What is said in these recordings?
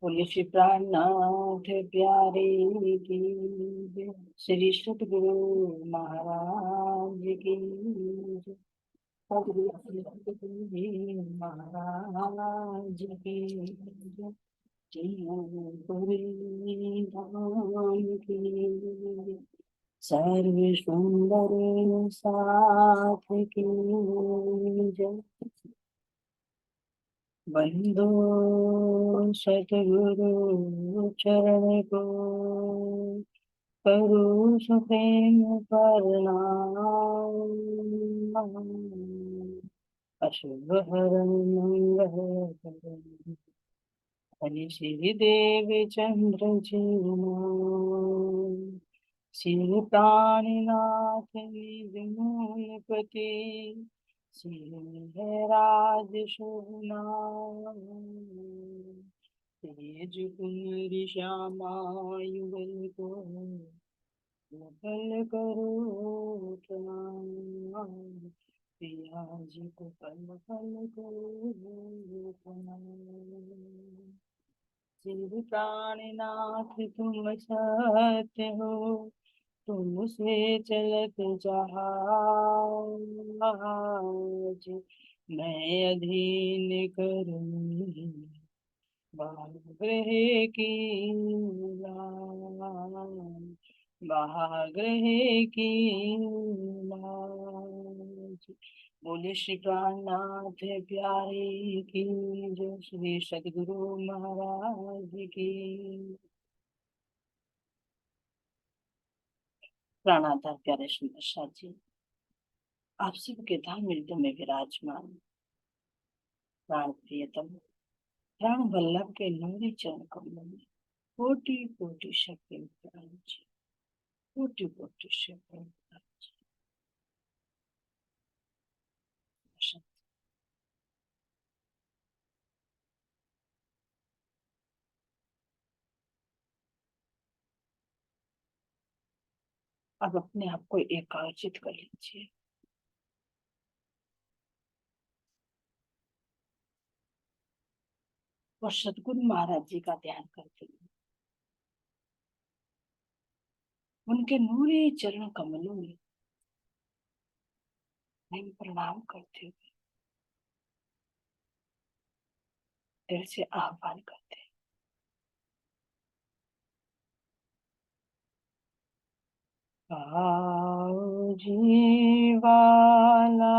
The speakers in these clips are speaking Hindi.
बोले श्री प्राणनाथ प्यारे की जय। श्री सतगुरु महाराज की जय। सतगुरु श्री सतगुरु जी महाराज की जय। पुरी धाम की जय। सर्व सुंदर साथ की जय। बंदो सतगुरु चरण को करो सुप्रेम प्रणाम। अशुभ हरण मंगल करण हरि श्री देव चंद्र जी श्री प्राणनाथ निज मूलपति सिंहराज शोभनाम तेज कुमारी श्यामा युगल को पल करो प्रणाम। पिया जी को पल पल करो प्रणाम। श्री प्राणनाथ तुम सत्य हो तुमसे चलत जहाज। मैं अधीन करूँ बाग्रह की लाज। बाग्रह की लाज। बोले श्री प्राणनाथ प्यारे की जो श्री सदगुरु महाराज की। प्राणाधार प्यारे सुंदर शाह जी, आप सबके धाम हृदय में विराजमान प्राण प्रियतम प्राण वल्लभ के नूरी चरण कमलों में कोटि कोटि शक्ति प्रणाम जी। कोटि कोटि शक्ति प्रणाम जी। अब अपने आप को एकाग्रचित कर लीजिए और सतगुरु महाराज जी का ध्यान करते हुए उनके नूरी चरण कमलों में हम प्रणाम करते हुए दिल से आह्वान करते हैं। आओ जीवाला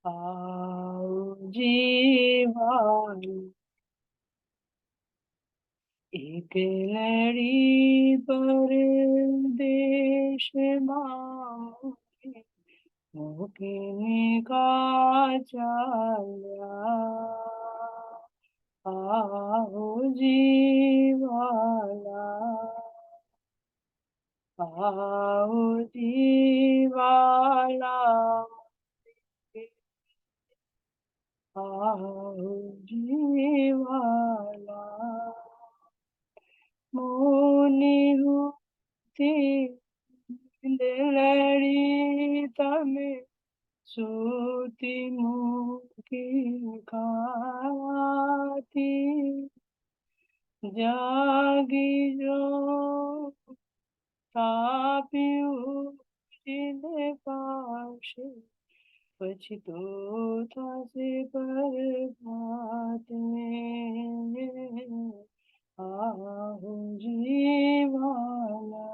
आओ जीवाला एक लड़ी पर देश मांगे मुकिन का चाल्या। आओ जीवाला आओ जीवाला आओ जीवाला मोनी होती लड़ी तमे सूती मुकी खाती जागी जो तापियो जिले पाश પછી તો થશે બરબાદ आओ जीवाला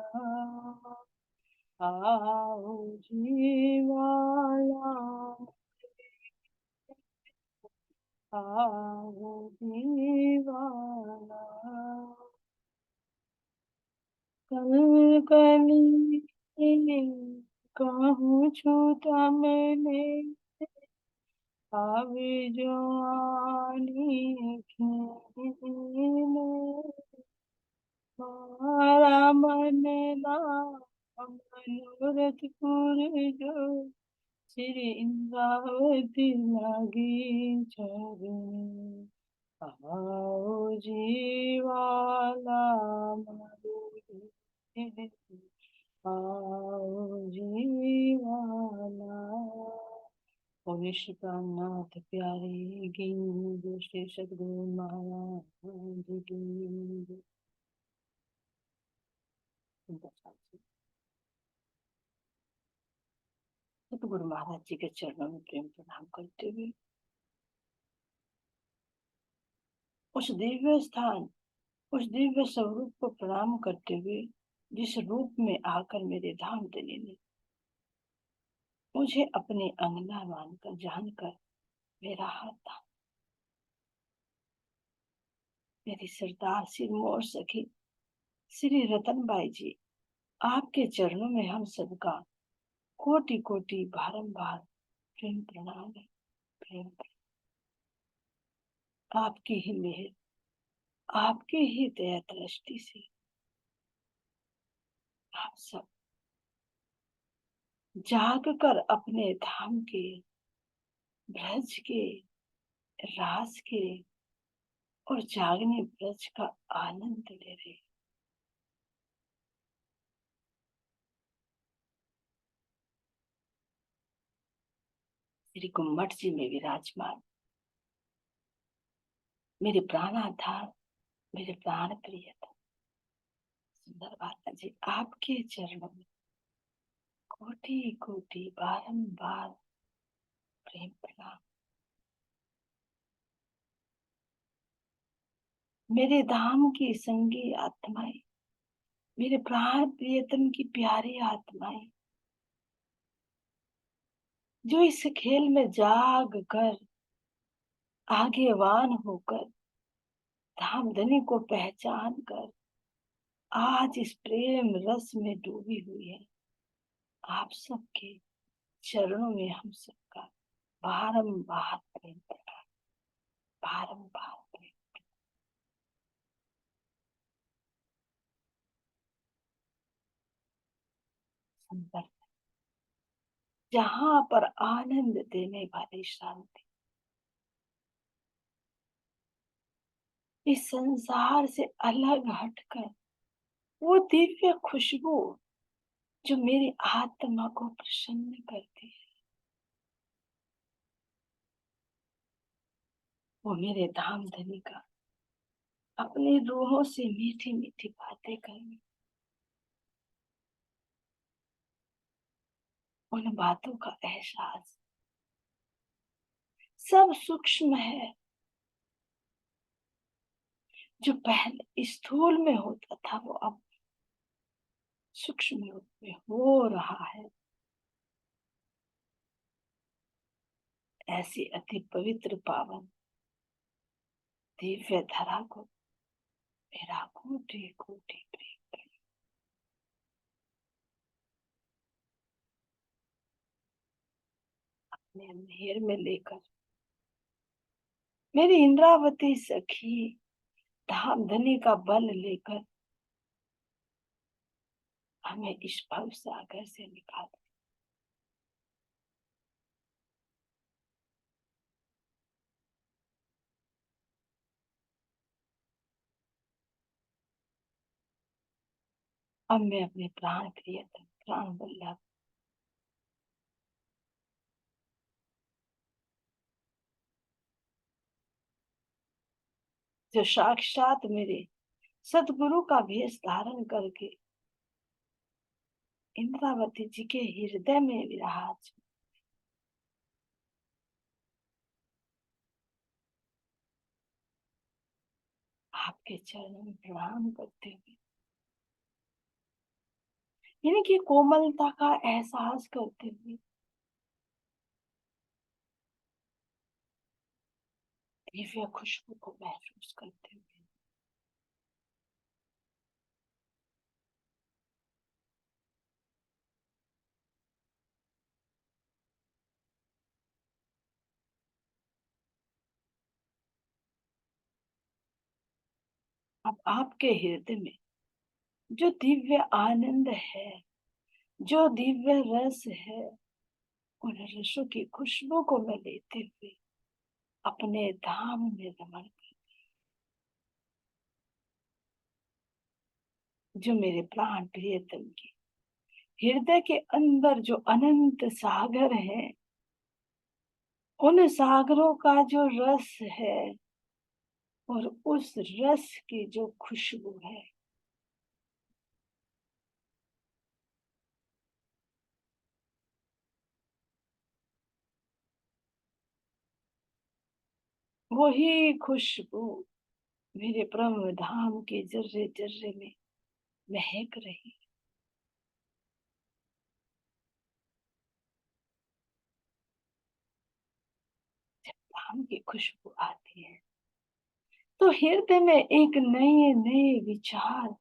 आओ जीवाला आओ जीवाला कल कली कहूँ छू तमने आवे जो आनी खीने मारा मन ना मनोरथ पूरे जो श्री इंद्रावती लागी चरण। आओ जीवाला मारो आओ जीवाला विश्व प्राणनाथ प्यारे गिंद श्री सद्गुरु महाराज गिंद। सतगुरु महाराज जी के चरणों में प्रेम प्रणाम करते हुए उस दिव्य स्थान, उस दिव्य स्वरूप को प्रणाम करते हुए जिस रूप में आकर मेरे धाम देने ने मुझे अपने अंगना मानकर जानकर मेरा हाथ था, मेरी सरदार सिरमौर सखी श्री रतनबाई जी, आपके चरणों में हम सबका कोटि कोटि बारंबार प्रेम प्रणाम है। प्रेम आपकी ही मेहर, आपकी ही दया दृष्टि से आप सब जाग कर अपने धाम के, ब्रज के, रास के और जागने ब्रज का आनंद ले रहे। श्री गुम्मट जी में विराजमान मेरे प्राणाधार, मेरे प्राण प्रिय सुंदर माता जी, आपके चरणों में कोटि कोटि बारंबार प्रेम प्रणाम। मेरे धाम की संगी आत्माएं, मेरे प्राण प्रियतम की प्यारी आत्माएं जो इस खेल में जाग कर आगेवान होकर धामधनी को पहचान कर आज इस प्रेम रस में डूबी हुई है, आप सबके चरणों में हम सबका बारंबार प्रेम प्रणाम, बारंबार प्रेम। सुंदर, जहां पर आनंद देने वाली शांति, इस संसार से अलग हटकर वो दिव्य खुशबू जो मेरी आत्मा को प्रसन्न करती है, वो मेरे धामधनी का अपनी रूहों से मीठी मीठी बातें करना, उन बातों का एहसास सब सूक्ष्म है, जो पहले स्थूल में होता था वो अब सूक्ष्म रूप में हो रहा है। ऐसी अति पवित्र पावन दिव्य धरा को मेरा कोटि कोटि प्रेम अपने मेहर में लेकर मेरी इंद्रावती सखी धामधनी का बल लेकर हमें इस भव सागर से निकाल। अब मैं अपने प्राण प्रियतम, प्राण वल्लभ जो साक्षात मेरे सतगुरु का भेष धारण करके इंद्रावती जी के हृदय में विराज, आपके चरणों में प्रणाम करते हुए इनकी कोमलता का एहसास करते हुए दिव्य खुशबू को महसूस करते हुए अब आपके हृदय में जो दिव्य आनंद है, जो दिव्य रस है, उन रसों की खुशबू को मैं लेते हुए अपने धाम में रमण कर, जो मेरे प्राण प्रियतम की हृदय के अंदर जो अनंत सागर है, उन सागरों का जो रस है और उस रस की जो खुशबू है, वही खुशबू मेरे परम धाम के जर्रे जर्रे में महक रही। धाम की खुशबू आती है तो हृदय में एक नए नए विचार,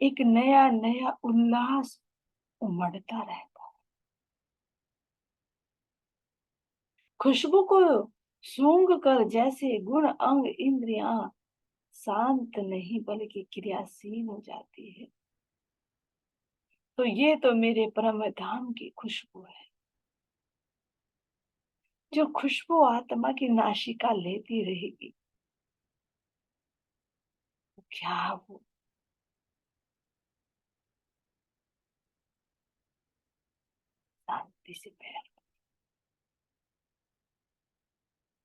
एक नया नया उल्लास उमड़ता रहता है। खुशबू को सूंघ कर जैसे गुण अंग इंद्रियां शांत नहीं बल्कि क्रियाशील हो जाती है, तो ये तो मेरे परम धाम की खुशबू है। जो खुशबू आत्मा की नासिका लेती रहेगी, क्या वो शांति से पैर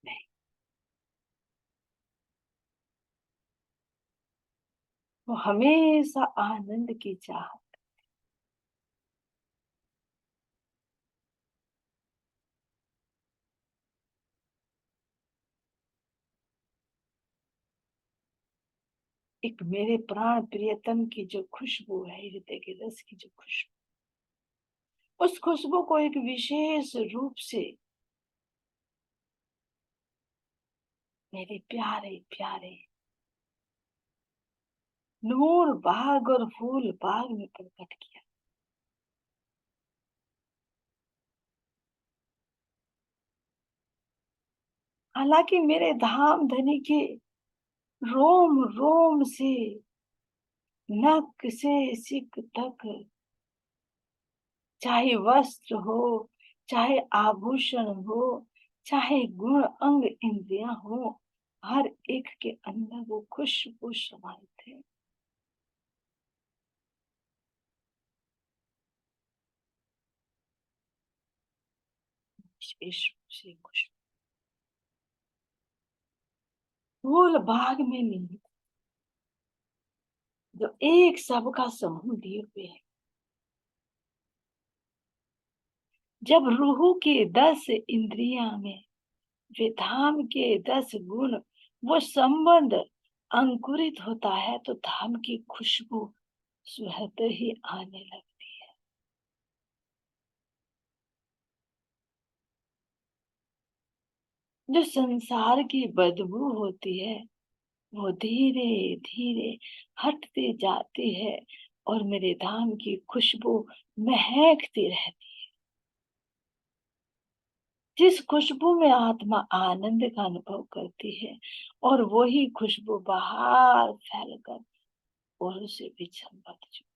नहीं, वो हमेशा आनंद की चाह। एक मेरे प्राण प्रियतम की जो खुशबू है, हृदय के रस की जो खुशबू, उस खुशबू को एक विशेष रूप से मेरे प्यारे प्यारे नूर बाग और फूल बाग में प्रकट किया। हालांकि मेरे धाम धनी के रोम रोम से, नक से सिक तक, चाहे वस्त्र हो, चाहे आभूषण हो, चाहे गुण अंग इंद्रियां हो, हर एक के अंदर वो खुशबू समाहित है। विशेष रूप से खुशबू फूल बाग में नहीं, जो एक सबका समूह लिए हुए है। जब रूह के 10 इंद्रियां में वे धाम के 10 गुण, वो संबंध अंकुरित होता है, तो धाम की खुशबू स्वतः ही आने लगती है। जो संसार की बदबू होती है, वो धीरे धीरे हटती जाती है और मेरे धाम की खुशबू महकती रहती। जिस खुशबू में आत्मा आनंद का अनुभव करती है, और वही खुशबू बाहर फैलकर और उसे भी संपत चुकी।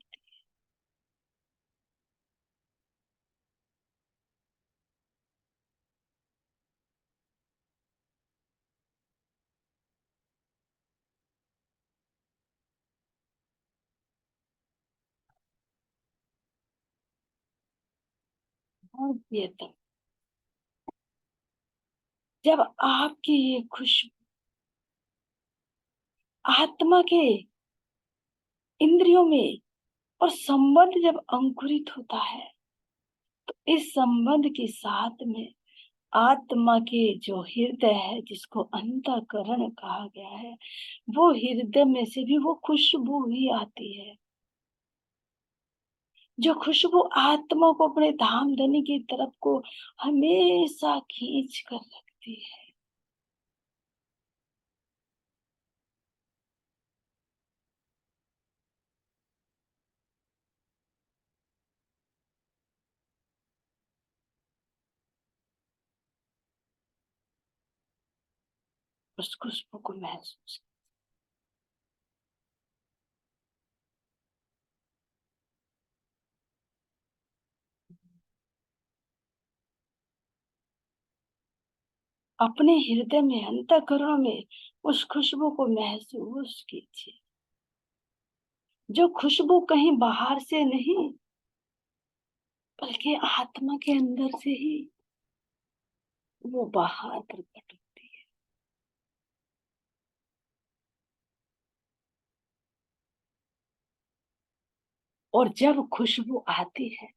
और ये तब जब आपकी ये खुशबू आत्मा के इंद्रियों में और संबंध जब अंकुरित होता है, तो इस संबंध के साथ में आत्मा के जो हृदय है, जिसको अंतःकरण कहा गया है, वो हृदय में से भी वो खुशबू ही आती है। जो खुशबू आत्मा को अपने धाम धनी की तरफ को हमेशा खींच कर रखती है। उस खुशबू को महसूस, अपने हृदय में, अंतःकरण में उस खुशबू को महसूस कीजिए। जो खुशबू कहीं बाहर से नहीं, बल्कि आत्मा के अंदर से ही वो बाहर प्रकट होती है। और जब खुशबू आती है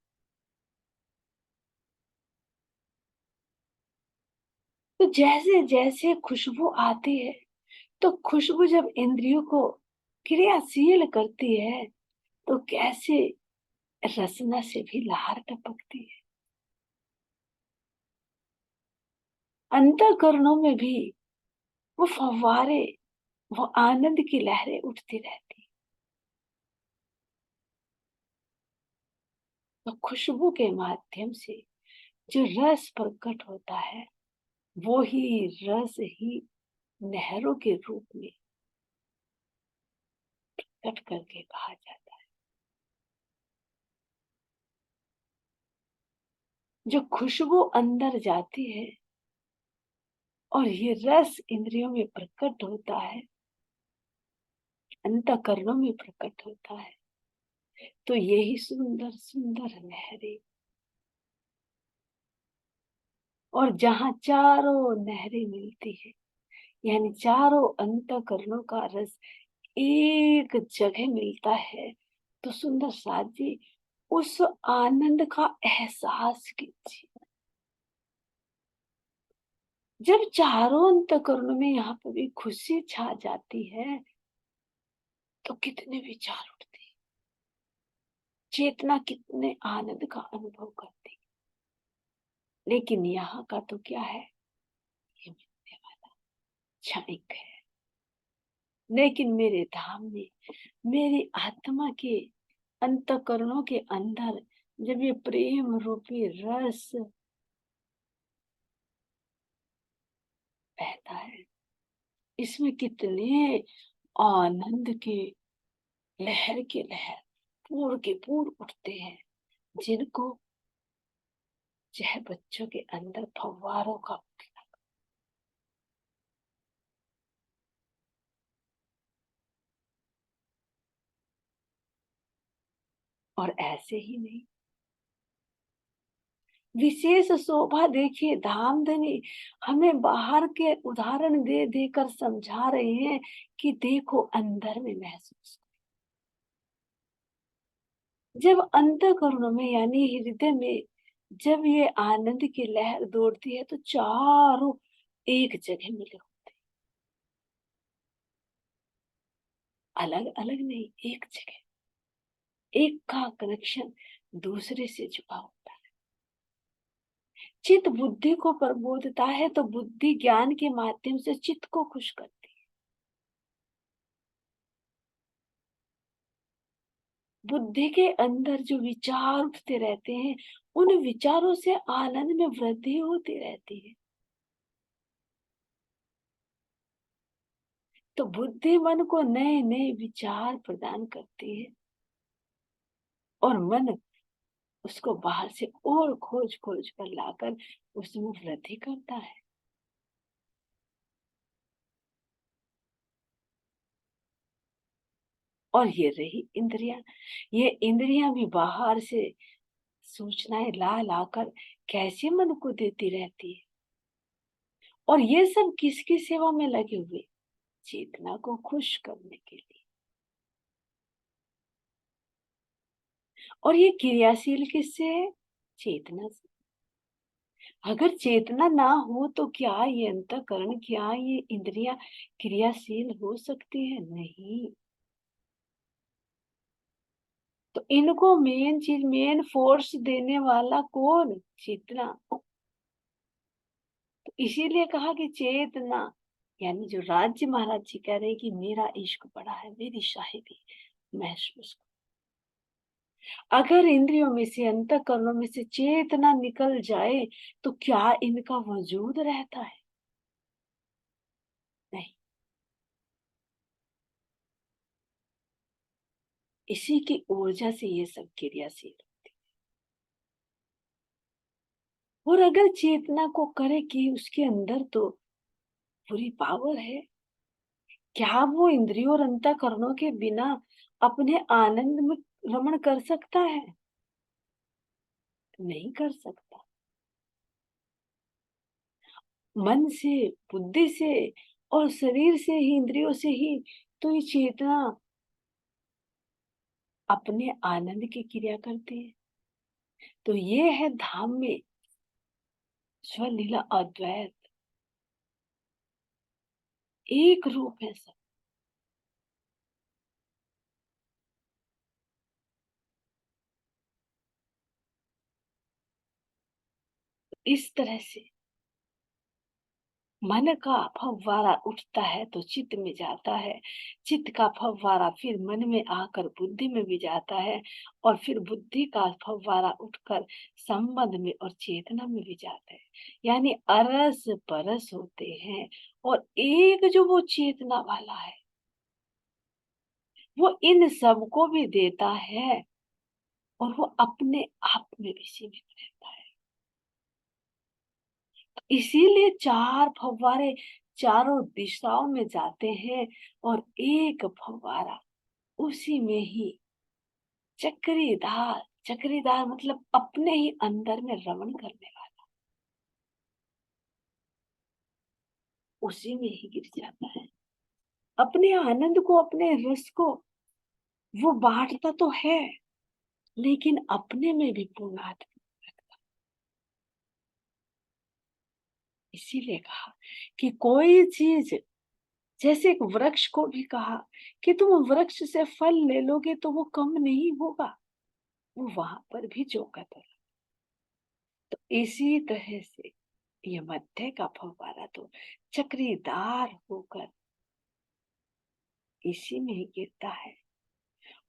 तो जैसे जैसे खुशबू आती है, तो खुशबू जब इंद्रियों को क्रियाशील करती है तो कैसे रसना से भी लहर टपकती है। अंतःकरणों में भी वो फव्वारे, वो आनंद की लहरें उठती रहती। तो खुशबू के माध्यम से जो रस प्रकट होता है, वो ही रस ही नहरों के रूप में कट करके कहा जाता है। जो खुशबू अंदर जाती है और ये रस इंद्रियों में प्रकट होता है, अंतःकरणों में प्रकट होता है, तो यही सुंदर सुंदर नहरें। और जहाँ चारों नहरें मिलती है, यानी चारों अंतःकरणों का रस एक जगह मिलता है, तो सुंदर साथ जी उस आनंद का एहसास कीजिए। जब चारों अंतःकरणों में यहाँ पर भी खुशी छा जाती है तो कितने विचार उठते हैं, चेतना कितने आनंद का अनुभव करती है। लेकिन यहाँ का तो क्या है, ये मिलने वाला क्षणिक है। लेकिन मेरे धाम में मेरी आत्मा के अंतःकरणों के अंदर जब ये प्रेम रूपी रस बहता है, इसमें कितने आनंद के लहर के लहर पूर के पूर उठते हैं, जिनको चाहे बच्चों के अंदर फव्वारों का उठना। और ऐसे ही नहीं, विशेष शोभा देखिए धाम धनी हमें बाहर के उदाहरण दे देकर समझा रहे हैं कि देखो अंदर में महसूस। जब अंतःकरण में यानी हृदय में जब ये आनंद की लहर दौड़ती है तो चारों एक जगह मिले होते, अलग अलग नहीं, एक जगह, एक का कनेक्शन दूसरे से जुड़ा होता है। चित्त बुद्धि को प्रबोधता है तो बुद्धि ज्ञान के माध्यम से चित्त को खुश करती है। बुद्धि के अंदर जो विचार उठते रहते हैं, उन विचारों से आनंद में वृद्धि होती रहती है। तो बुद्धि मन को नए नए विचार प्रदान करती है और मन उसको बाहर से और खोज खोज कर लाकर उसमें वृद्धि करता है। और ये रही इंद्रियां, ये इंद्रियां भी बाहर से सूचनाएं ला लाकर कैसे मन को देती रहती है। और ये सब किसकी सेवा में लगे हुए, चेतना को खुश करने के लिए। और ये क्रियाशील किससे है, चेतना से। अगर चेतना ना हो तो क्या ये अंतःकरण, क्या ये इंद्रियां क्रियाशील हो सकती है, नहीं। तो इनको मेन चीज, मेन फोर्स देने वाला कौन, चेतना। तो इसीलिए कहा कि चेतना, यानी जो राज्य महाराज जी कह रहे हैं कि मेरा इश्क बड़ा है, मेरी शाहिदी महसूस करो। अगर इंद्रियों में से अंतःकरणों में से चेतना निकल जाए तो क्या इनका वजूद रहता है, नहीं। इसी की ऊर्जा से ये सब क्रियाशील होती है। और अगर चेतना को करे कि उसके अंदर तो पूरी पावर है, क्या वो इंद्रियों और अंतःकरणों के बिना अपने आनंद में रमण कर सकता है, नहीं कर सकता। मन से, बुद्धि से और शरीर से ही, इंद्रियों से ही तो ये चेतना अपने आनंद की क्रिया करती है। तो ये है धाम में स्वलीला अद्वैत, एक रूप है सब। इस तरह से मन का फव्वारा उठता है तो चित्त में जाता है, चित्त का फव्वारा फिर मन में आकर बुद्धि में भी जाता है, और फिर बुद्धि का फव्वारा उठकर संबंध में और चेतना में भी जाता है। यानी अरस परस होते हैं, और एक जो वो चेतना वाला है वो इन सबको भी देता है, और वो अपने आप में भी सीमित रहता है। इसीलिए चार फव्वारे चारों दिशाओं में जाते हैं, और एक फव्वारा उसी में ही चक्रीदार, चक्रीदार मतलब अपने ही अंदर में रमण करने वाला, उसी में ही गिर जाता है। अपने आनंद को, अपने रस को वो बांटता तो है, लेकिन अपने में भी पूर्ण आत्मा रखता। इसीलिए कहा कि कोई चीज, जैसे एक वृक्ष को भी कहा कि तुम वृक्ष से फल ले लोगे तो वो कम नहीं होगा, वो वहां पर भी चौकत है। तो इसी तरह से ये मध्य का फव्वारा तो चक्रीदार होकर इसी में ही गिरता है,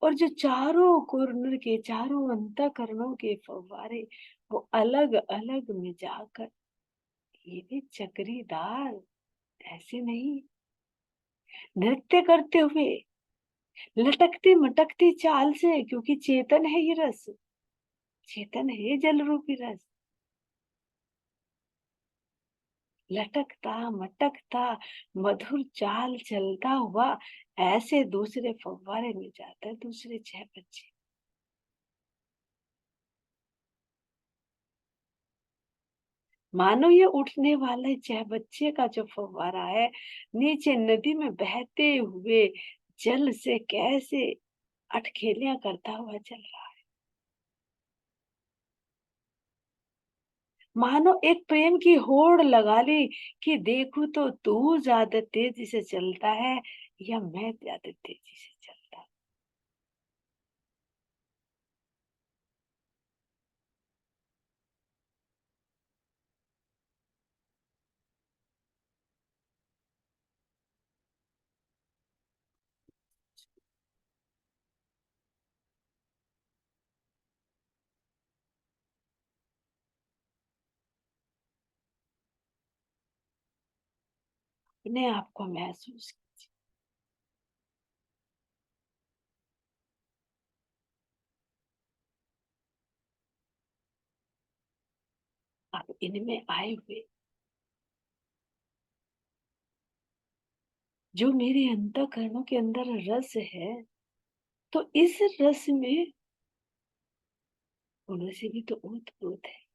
और जो चारों कुरनर के, चारों अंतःकरणों के फव्वारे वो अलग अलग में जाकर, ये भी चक्रीदार ऐसे नहीं, नृत्य करते हुए लटकती मटकती चाल से, क्योंकि चेतन है ये रस, चेतन है जल रूपी रस, लटकता मटकता मधुर चाल चलता हुआ ऐसे दूसरे फव्वारे में जाता है, दूसरे छह बच्चे। मानो ये उठने वाले छह बच्चे का जो फव्वारा है, नीचे नदी में बहते हुए जल से कैसे अटखेलियां करता हुआ चल रहा है। मानो एक प्रेम की होड़ लगा ली कि देखूं तो तू ज्यादा तेजी से चलता है या मैं ज्यादा तेजी से चलता। अपने आप को महसूस, अब इनमें आए हुए जो मेरे अंतःकरणों के अंदर रस है, तो इस रस में उनसे भी तो ओत-प्रोत है।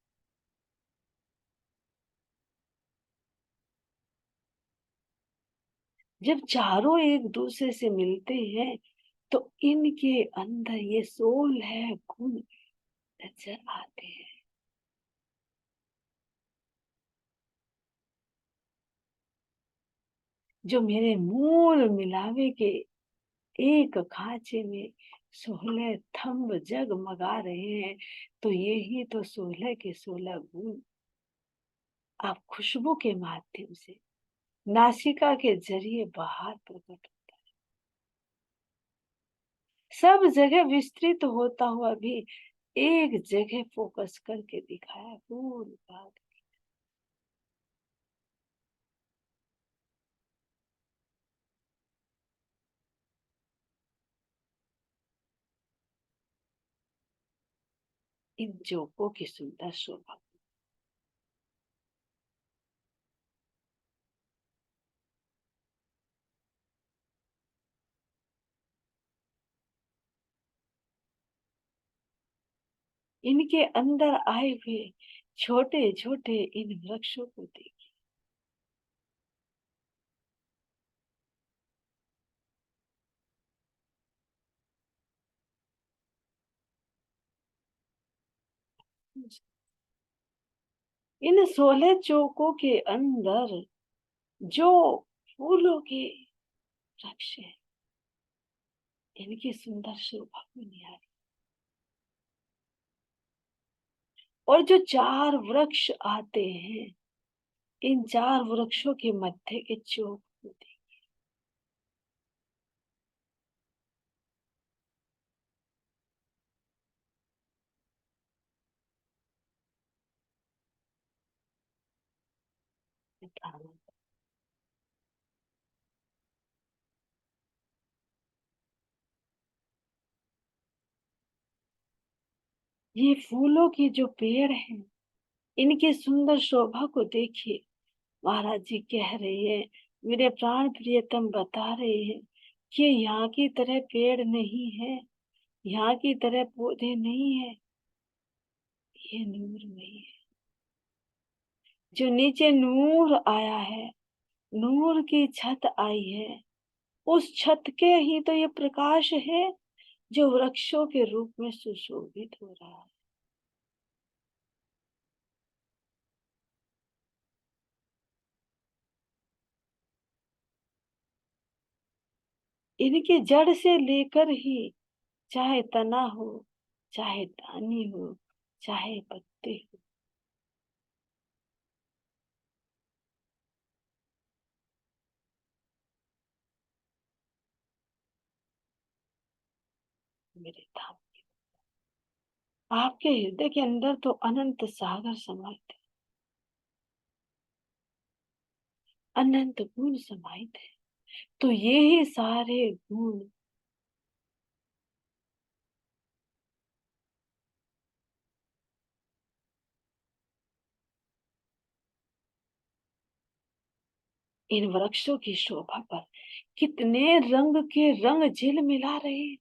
जब चारों एक दूसरे से मिलते हैं तो इनके अंदर ये सोल है गुण नजर आते हैं। जो मेरे मूल मिलावे के एक खांचे में 16 थंब जगमगा रहे हैं, तो यही तो 16 के 16 गुण आप खुशबू के माध्यम से नासिका के जरिए बाहर प्रकट होता है। सब जगह विस्तृत होता हुआ भी एक जगह फोकस करके दिखाया पूर्ण भाग। इन जोकों की सुंदर शोभा, इनके अंदर आए हुए छोटे छोटे इन वृक्षों को देखिए, इन 16 चौकों के अंदर जो फूलों के वृक्ष है, इनकी सुंदर शोभा को निहारी। और जो 4 वृक्ष आते हैं, इन 4 वृक्षों के मध्य के चौक होते हैं। ये फूलों के जो पेड़ हैं, इनकी सुंदर शोभा को देखिए। महाराज जी कह रहे हैं, मेरे प्राण प्रियतम बता रहे हैं कि यहाँ की तरह पेड़ नहीं है, यहाँ की तरह पौधे नहीं है, ये नूर में है। जो नीचे नूर आया है, नूर की छत आई है, उस छत के ही तो ये प्रकाश है जो वृक्षों के रूप में सुशोभित हो रहा है। इनके जड़ से लेकर ही, चाहे तना हो, चाहे दानी हो, चाहे पत्ते हो, मेरे धाम, आपके हृदय के अंदर तो अनंत सागर समाहित है, अनंत गुण समाहित है। तो ये ही सारे गुण इन वृक्षों की शोभा पर कितने रंग के रंग झिल मिला रहे हैं।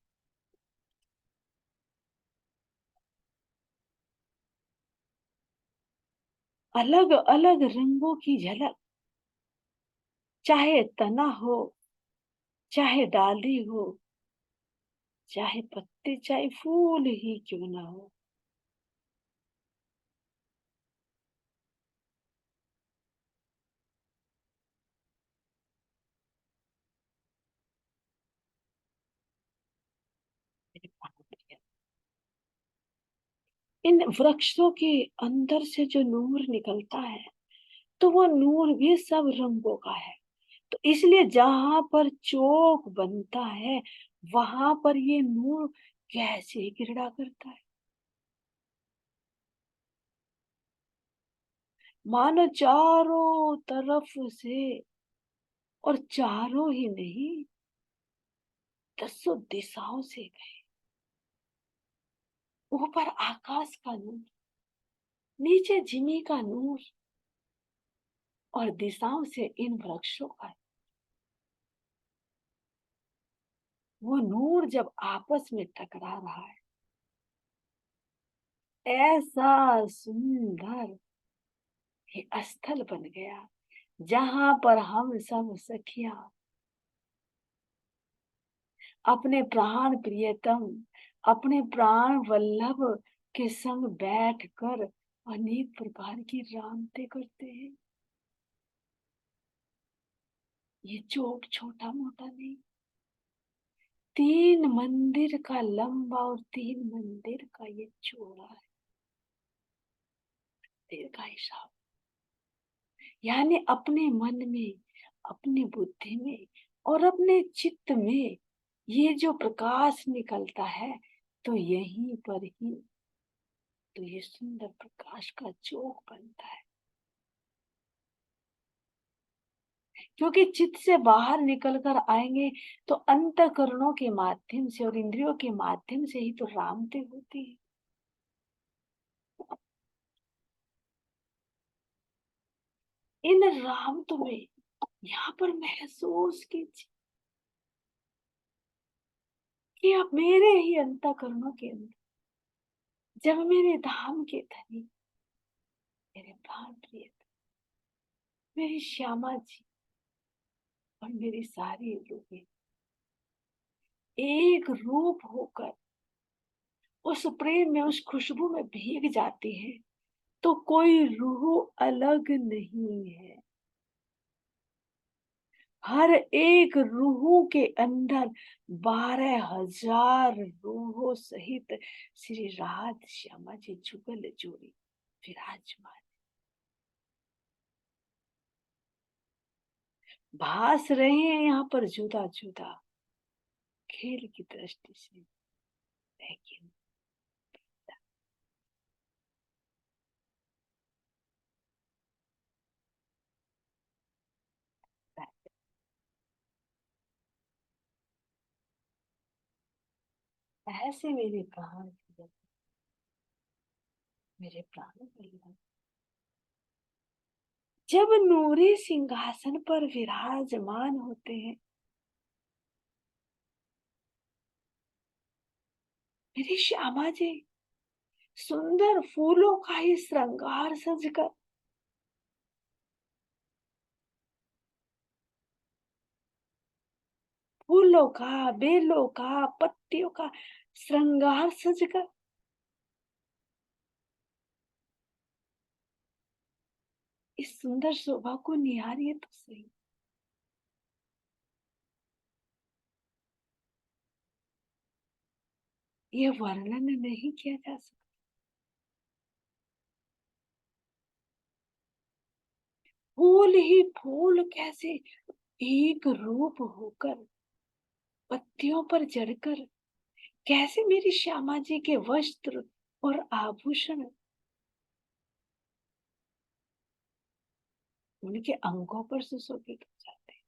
अलग अलग रंगों की झलक, चाहे तना हो, चाहे डाली हो, चाहे पत्ते, चाहे फूल ही क्यों ना हो। इन वृक्षों के अंदर से जो नूर निकलता है, तो वो नूर भी सब रंगों का है। तो इसलिए जहां पर चौक बनता है, वहां पर ये नूर कैसे गिरड़ा करता है, मानो चारों तरफ से, और चारों ही नहीं, 10 दिशाओं से गए। ऊपर आकाश का नूर, नीचे जिमी का नूर, और दिशाओं से इन वृक्षों का। वो नूर जब आपस में टकरा रहा है, ऐसा सुंदर ये स्थल बन गया, जहां पर हम सब सखियां अपने प्राण प्रियतम, अपने प्राण वल्लभ के संग बैठकर अनेक प्रकार की रामते करते हैं। ये चौक छोटा मोटा नहीं, 3 मंदिर का लंबा और 3 मंदिर का ये चौड़ा है, मंदिर का हिसाब। यानी अपने मन में, अपनी बुद्धि में और अपने चित्त में ये जो प्रकाश निकलता है, तो यहीं पर ही तो ये सुंदर प्रकाश का चौक बनता है। क्योंकि चित्त से बाहर निकल कर आएंगे तो अंतःकरणों के माध्यम से और इंद्रियों के माध्यम से ही तो रामते होती है। इन रामतों में यहाँ पर महसूस कीजिए कि अब मेरे ही अंतःकरणों के अंदर, जब मेरे धाम के धनी, मेरे प्राण प्रिय, मेरी श्यामा जी और मेरी सारी रूहें एक रूप होकर उस प्रेम में, उस खुशबू में भीग जाती है, तो कोई रूह अलग नहीं है। हर एक रूह के अंदर 12,000 रूहों सहित श्री राधे श्यामा जी जुगल जोड़ी विराजमान, भास रहे हैं यहाँ पर जुदा जुदा खेल की दृष्टि से, लेकिन ऐसे मेरे प्राण, मेरे प्राण बलिदान, जब नूरी सिंहासन पर विराजमान होते हैं, मेरी श्यामा जी सुंदर फूलों का ही श्रृंगार सजकर, फूलों का, बेलों का, पत्तियों का श्रृंगार सजकर इस सुंदर शोभा को निहारिए तो सही। ये वर्णन नहीं किया जा सकता। फूल ही फूल कैसे एक रूप होकर पत्तियों पर जड़कर, कैसे मेरी श्यामा जी के वस्त्र और आभूषण उनके अंगों पर सुशोभित हो जाते हैं।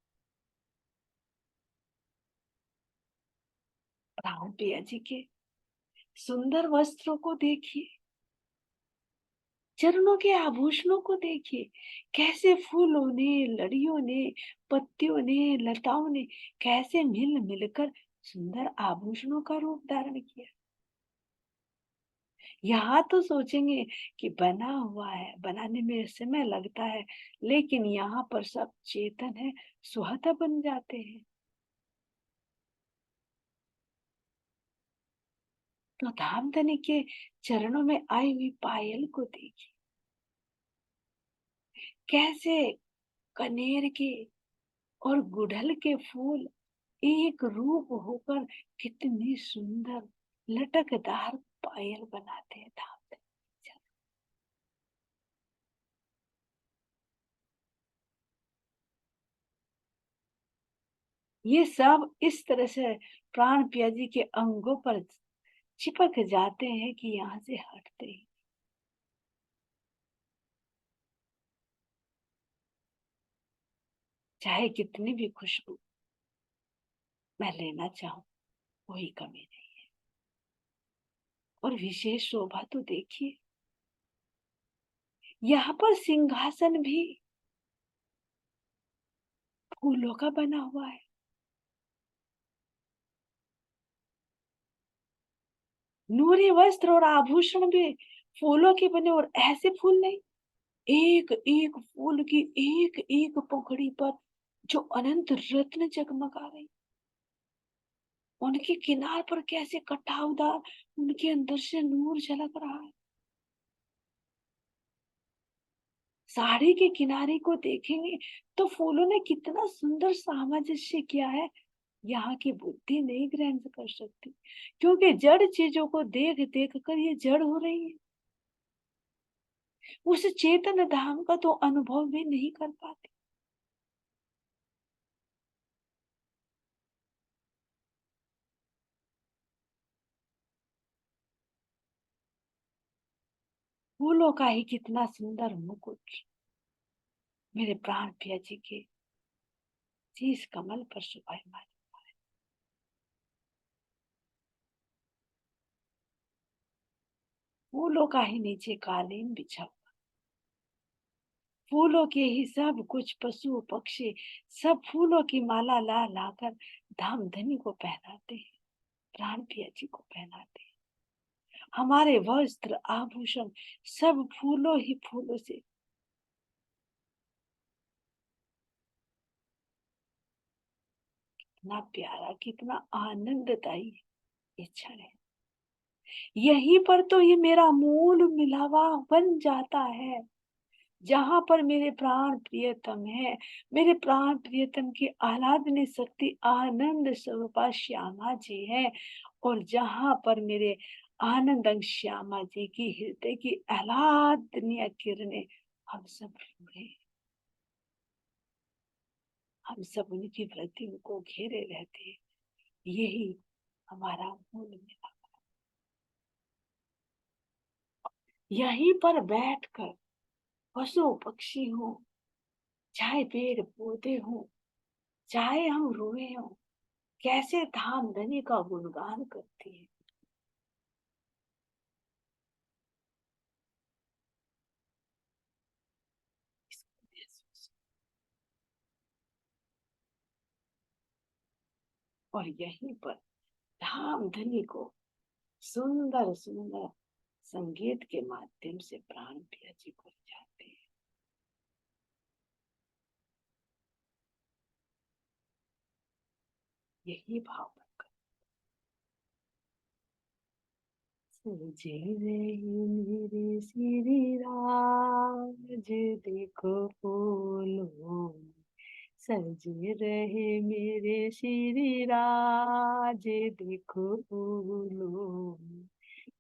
राम पिया जी के सुंदर वस्त्रों को देखिए, चरणों के आभूषणों को देखिए, कैसे फूलों ने, लड़ियों ने, पत्तियों ने, लताओं ने कैसे मिल मिलकर सुंदर आभूषणों का रूप धारण किया। यहाँ तो सोचेंगे कि बना हुआ है, बनाने में समय लगता है, लेकिन यहाँ पर सब चेतन है, स्वतः बन जाते हैं। तो धामधनी के चरणों में आई हुई पायल को देखिए, कैसे कनेर के और गुड़हल के फूल एक रूप होकर कितनी सुंदर लटकदार पायल बनाते हैं धामधनी। ये सब इस तरह से प्राण पिया जी के अंगों पर चिपक जाते हैं कि यहाँ से हटते ही, चाहे कितनी भी खुशबू मैं लेना चाहूं, कोई कमी नहीं। और विशेष शोभा तो देखिए, यहाँ पर सिंहासन भी फूलों का बना हुआ है। नूरी वस्त्र और आभूषण भी फूलों के बने, और ऐसे फूल नहीं, एक एक फूल की एक एक पंखुड़ी पर जो अनंत रत्न जगमगा रही, उनके किनार पर कैसे कटावदार उनके अंदर से नूर झलक रहा है। साड़ी के किनारे को देखेंगे तो फूलों ने कितना सुंदर सामंजस्य किया है, यहाँ की बुद्धि नहीं ग्रहण कर सकती, क्योंकि जड़ चीजों को देख देख कर ये जड़ हो रही है, उस चेतन धाम का तो अनुभव भी नहीं कर पाती। फूलों का ही कितना सुंदर मुकुट मेरे प्राण पिया जी के शीश कमल पर शोभायमान, फूलों का ही नीचे कालीन बिछा हुआ, फूलों के ही सब कुछ पशु पक्षी सब फूलों की माला ला लाकर धामधनी को पहनाते हैं, प्राण पिया जी को पहनाते हैं। हमारे वस्त्र आभूषण सब फूलों ही फूलों से, कितना प्यारा, कितना आनंददायी ये क्षण है। यहीं पर तो ये मेरा मूल मिलावा बन जाता है, जहां पर मेरे प्राण प्रियतम है, मेरे प्राण प्रियतम की आह्लादनी शक्ति आनंद स्वरूपा श्यामा जी है, और जहां पर मेरे आनंद अंग श्यामा जी की हृदय की आह्लादनीय किरणें हम सब रूहे, हम सब उनकी वृद्धि को घेरे रहते हैं। यही हमारा मूल मिला। यहीं पर बैठकर पशु पक्षी हो, चाहे पेड़ पौधे हो, चाहे हम रोए हो, कैसे धाम धनी का गुणगान करती है। इसको महसूस। और यहीं पर धाम धनी को सुंदर सुंदर संगीत के माध्यम से प्राण प्रिया जी को जाते हैं। यही भाव बनकर सजे रहे मेरे श्री राज, देखो फूलों सजे रहे मेरे श्री राज, देखो फूलों,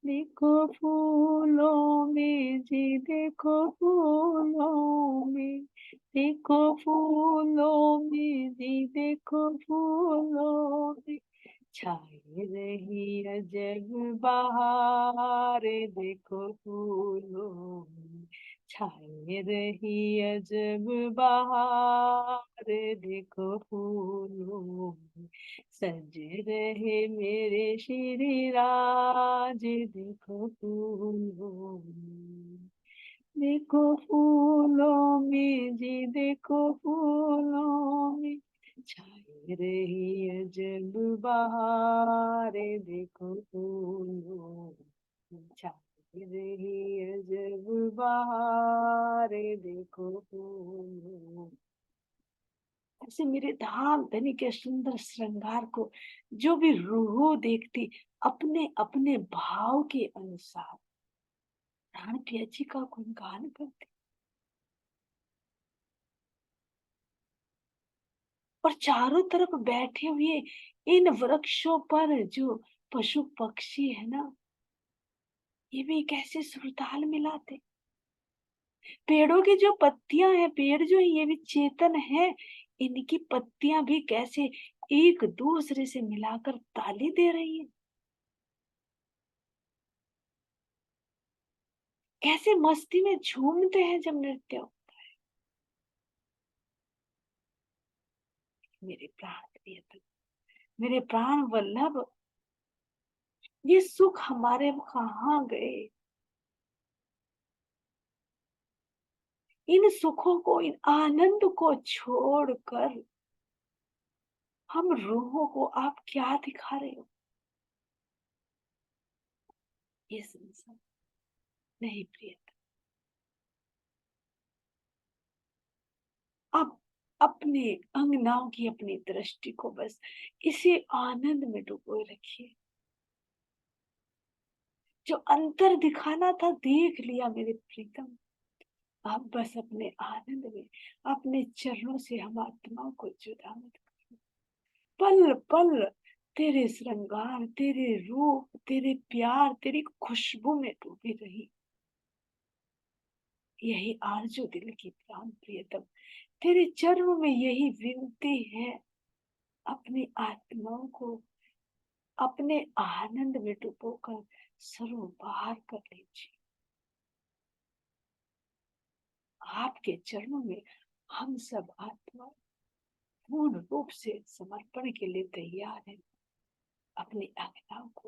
देखो फूलों में जी, देखो फूलों में, देखो फूलों में जी, देखो फूलों में छाई रही अजब बहार, देखो फूलों में छाई रही अजब बहार, देखो फूलों में सज रहे मेरे श्री राज, देखो फूलों में, देखो फूलों में जी, देखो फूलों में छाई रही अजब बहार, देखो फूलों में छाई रही अजब बहार, देखो फूलों। ऐसे मेरे धाम धनी के सुंदर श्रृंगार को जो भी रूह देखती, अपने अपने भाव के अनुसार प्राण प्रिया जी का गुणगान करती। और चारों तरफ बैठे हुए इन वृक्षों पर जो पशु पक्षी है ना, ये भी कैसे सुरताल मिलाते। पेड़ों की जो पत्तियां हैं, पेड़ जो है ये भी चेतन है, इनकी पत्तियां भी कैसे एक दूसरे से मिलाकर ताली दे रही है, कैसे मस्ती में झूमते हैं जब नृत्य होता है। मेरे प्राण प्रियतम, मेरे प्राण वल्लभ, ये सुख हमारे कहाँ गए। इन सुखों को, इन आनंद को छोड़कर हम रूहों को आप क्या दिखा रहे हो। ये संसार नहीं प्रियतम, अब अपने अंगनाओं की अपनी दृष्टि को बस इसी आनंद में डुबोए रखिए। जो अंतर दिखाना था देख लिया मेरे प्रीतम, आप बस अपने आनंद में अपने चरणों से हम आत्माओं को जुदा मत करो। पल पल तेरे श्रृंगार, तेरे रूप, तेरे प्यार, तेरी खुशबू में डूबी रही। यही आरज़ू दिल की प्राण प्रियतम, तेरे चरणों में यही विनती है, अपनी आत्माओं को अपने आनंद में डुबोकर सरोबार कर लीजिए। आपके चरणों में हम सब आत्मा पूर्ण रूप से समर्पण के लिए तैयार है। अपनी आज्ञाओं को